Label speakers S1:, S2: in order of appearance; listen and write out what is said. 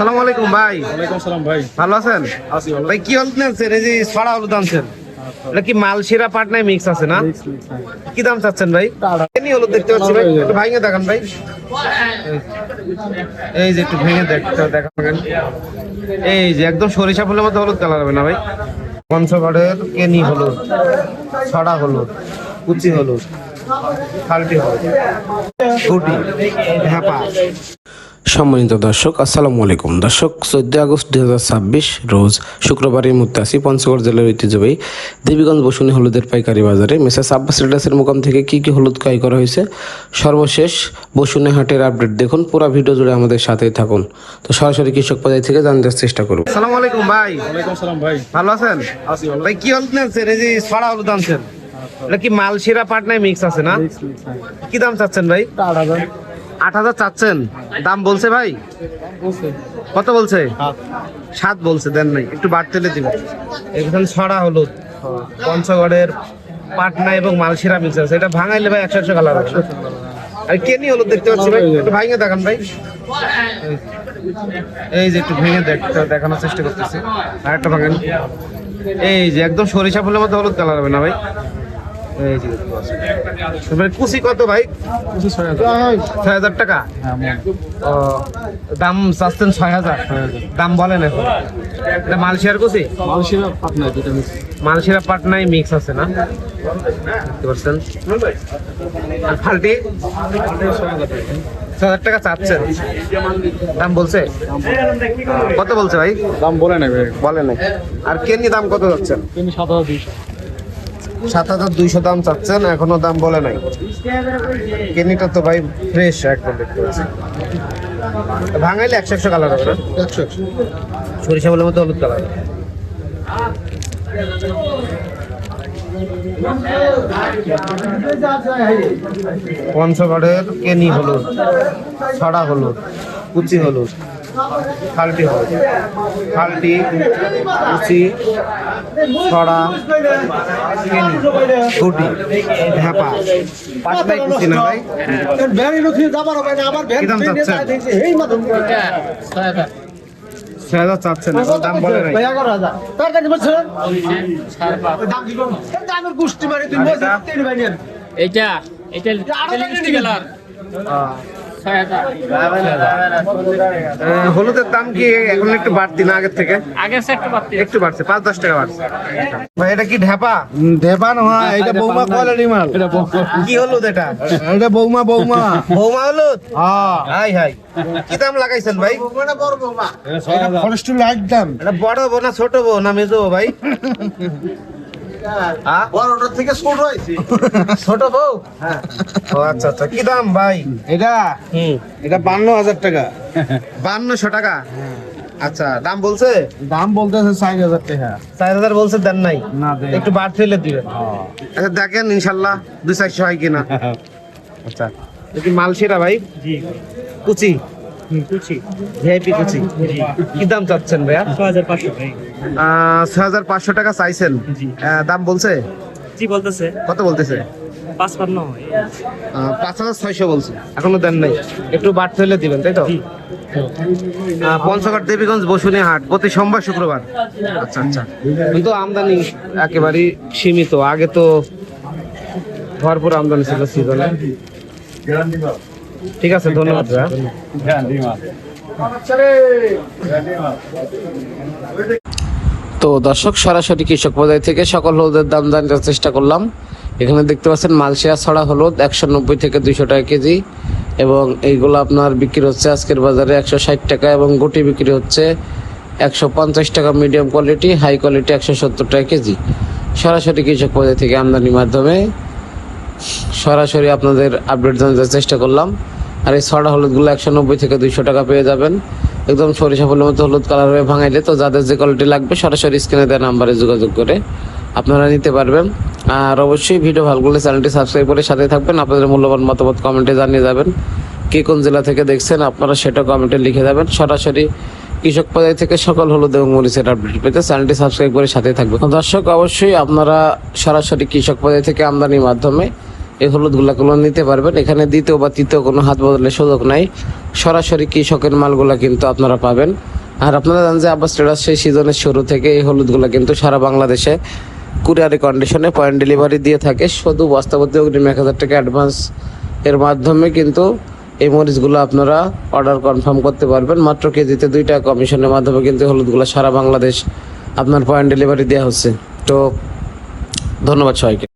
S1: সালাম আলাইকুম ভাই।
S2: ওয়ালাইকুম সালাম ভাই।
S1: ভালো আছেন?
S2: আছি ভালো।
S1: ভাই কি হলুদ আনছেন? এই যে ছড়া হলুদ আনছেন, এটা কি মালশিরা পাটনায় মিক্স আছে না? কি দাম চাচ্ছেন ভাই? এমনি হলুদ দেখতে পাচ্ছি ভাই, একটু ভেঙে দেখান ভাই। এই যে একটু ভেঙে দেখান। এই যে একদম সরিষা ফুলের মতো হলুদ কালার হবে না ভাই? পঞ্চগড়ের কেনি হলুদ, ছড়া হলুদ, কুচি হলুদ, খালটি হলুদ, গুটি, ঢাপা।
S3: সম্মানিত দর্শক, আসসালামু আলাইকুম। দর্শক, 14 আগস্ট 2026 রোজ শুক্রবারের মধ্যে আসি পঞ্চগড় জেলার ঐতিহ্যবাহী দেবীগঞ্জ বসুনি হলুদের পাইকারি বাজারে মেসার্স আব্বাস ট্রেডার্সের মোকাম থেকে কি কি হলুদ ক্রয় করা হয়েছে সর্বশেষ বসুনি হাটের আপডেট দেখুন। পুরো ভিডিও জুড়ে আমাদের সাথেই থাকুন। তো সরাসরি কৃষক বাজার থেকে জানতে চেষ্টা করব।
S1: আসসালামু আলাইকুম ভাই।
S2: ওয়ালাইকুম সালাম ভাই।
S1: ভালো আছেন?
S2: আছি ভালো।
S1: ভাই কি হলুদ আনছেন? এই যে ছড়া হলুদ আনছেন, এটা কি মালশিরা পাটনায় মিক্স আছে না? কি দাম চাচ্ছেন ভাই? 8,000 চাচ্ছেন। দাম বলছে ভাই? কত বলছে? 7 বলছে, দেন নাই, একটু বাড়তে দিবেন। এখানে ছড়া হলুদ পঞ্চগড়ের পাটনা এবং মালশিরা মিক্স আছে, এটা ভাঙাইলে ভাই 100 কালার হবে। আর কেনি হলুদ দেখতে পাচ্ছি ভাই, একটু ভাঙে দেখান ভাই। এই যে একটু ভেঙে দেখানোর চেষ্টা করতেছি, আর একটা ভাঙেন। এই যে একদম সরিষা ফুলের মতো হলুদ কালার হবে না ভাই? এই যে কুচি কত ভাই? 6,000 টাকা। ও, দাম চাচ্ছেন 6,000? দাম বলেন এখন। এটা মালশিয়ার কুচি? মালশিরা পাটনায় মিক্স আছে না? দেখতে পাচ্ছেন। আর ফাল্টি 6,000 টাকা চাচ্ছেন। দাম বলছে? কত বলছে ভাই?
S2: দাম বলে নাই ভাই।
S1: বলে নাই। আর কেনি দাম কত যাচ্ছেন? 7,200 দাম চাচ্ছেন, এখনো দাম বলে নাই। কেনিটা তো ভাই ফ্রেশ একদম দেখতে পাচ্ছি। ভাঙাইলে 100 কালার হবে না? 100 সরিষা ফুলের মতো হলুদ কালার। পঞ্চগড়ের কেনি হলুদ, ছড়া হলুদ, কুচি হলুদ, খালটি হলুদ, খালটি, কুচি, ছড়া, কেনি, গুটি, ঢাপা। পাটনাই কুচি না ভাই? কি দাম চাচ্ছেন? 6,000 চাচ্ছেন, দাম বলে নাই। হলুদের দাম কি এখন একটু বাড়তি না আগের থেকে? একটু বাড়ছে, 5-10 টাকা বাড়ছে ভাই। এটা কি ঢাপা?
S4: ঢেপা নয়, এটা বৌমা কোয়ালিটি মাল।
S1: কি হলুদ এটা?
S4: এটা বৌমা
S1: বৌমা হলুদ। হাই হাই, কি দাম লাগাইছেন ভাই?
S4: ফরেস্ট লাইট দাম।
S1: এটা বড় বউ না ছোট বউ না মেজো ভাই?
S4: বড়টার থেকে ছোট হয়েছে।
S1: ছোট বউ? ও আচ্ছা আচ্ছা, কি দাম ভাই?
S4: এটা এটা 52,000 টাকা।
S1: 5200 টাকা। আচ্ছা, দাম বলছে?
S4: দাম বলতেছে 4,000 টাকা।
S1: 4,000 বলছে, দেন নাই?
S4: না দেন।
S1: একটু বাড় ফেলে দিবেন। আচ্ছা দেখেন, ইনশাল্লাহ 200-400 হয় কিনা। আচ্ছা, কি মালশিরা ভাই? কুচি ভিআইপি কুচি। কি দাম চাচ্ছেন ভাইয়া?
S5: 6,500 ভাই।
S1: 6,500 টাকা চাইছেন। দাম বলছে?
S5: জি বলতেছে।
S1: কত বলতেছে?
S5: 55।
S1: 5,600 বলছে, এখনো দেন নাই, একটু বাড় ফেলে দিবেন, তাই তো? পঞ্চগড় দেবীগঞ্জ বসুনি হাট প্রতি সোমবার শুক্রবার। আচ্ছা আচ্ছা, কিন্তু আমদানি একেবারেই সীমিত, আগে তো ভরপুর আমদানি ছিল সিজনে। ঠিক আছে, ধন্যবাদ ভাইয়া।
S3: তো দর্শক, সরাসরি কৃষক বাজার থেকে সকল হলুদের দাম জানার চেষ্টা করলাম। এখানে দেখতে পাচ্ছেন মালশিয়া ছড়া হলুদ 190 থেকে 200 টাকা কেজি, এবং এইগুলো আপনার বিক্রি হচ্ছে আজকের বাজারে 160 টাকা, এবং গুটি বিক্রি হচ্ছে 150 টাকা। মিডিয়াম কোয়ালিটি, হাই কোয়ালিটি 170 টাকা কেজি। সরাসরি কৃষক বাজার থেকে আমদানির মাধ্যমে সরাসরি আপনাদের আপডেট জানার চেষ্টা করলাম। আর এই ছড়া হলুদগুলো 190 থেকে 200 টাকা পেয়ে যাবেন, একদম সরিষা ফুলের মতো হলুদ কালার হয়ে ভাঙাইলে। তো যাদের যে কোয়ালিটি লাগবে সরাসরি স্ক্রিনে দেওয়া নাম্বারে যোগাযোগ করে আপনারা নিতে পারবেন। আর অবশ্যই ভিডিও ভালো লাগলে চ্যানেলটি সাবস্ক্রাইব করে সাথে থাকবেন। আপনাদের মূল্যবান মতামত কমেন্টে জানিয়ে যাবেন। কে কোন জেলা থেকে দেখছেন আপনারা সেটা কমেন্টে লিখে যাবেন। সরাসরি কৃষক বাজার থেকে সকল হলুদ এবং মরিচের আপডেট পেতে চ্যানেলটি সাবস্ক্রাইব করে সাথে থাকবেন। দর্শক, অবশ্যই আপনারা সরাসরি কৃষক বাজার থেকে আমদানির মাধ্যমে এই হলুদগুলো নিতে পারবেন। এখানে দ্বিতীয় বা তৃতীয় কোনো হাত বদলের সুযোগ নাই, সরাসরি কৃষকের মালগুলা কিন্তু আপনারা পাবেন। আর আপনারা জানেন যে আব্বাস ট্রেডার্স সেই সিজনের শুরু থেকে এই হলুদগুলো কিন্তু সারা বাংলাদেশে কুরিয়ারি কন্ডিশনে পয়েন্ট ডেলিভারি দিয়ে থাকে। শুধু বস্তাবর্তী অগ্রিম 1000 টাকা অ্যাডভান্স এর মাধ্যমে কিন্তু এই মরিচগুলো আপনারা অর্ডার কনফার্ম করতে পারবেন। মাত্র কেজিতে 2 টাকা কমিশনের মাধ্যমে কিন্তু হলুদগুলো সারা বাংলাদেশ আপনার পয়েন্ট ডেলিভারি দেওয়া হচ্ছে। তো ধন্যবাদ সবাইকে।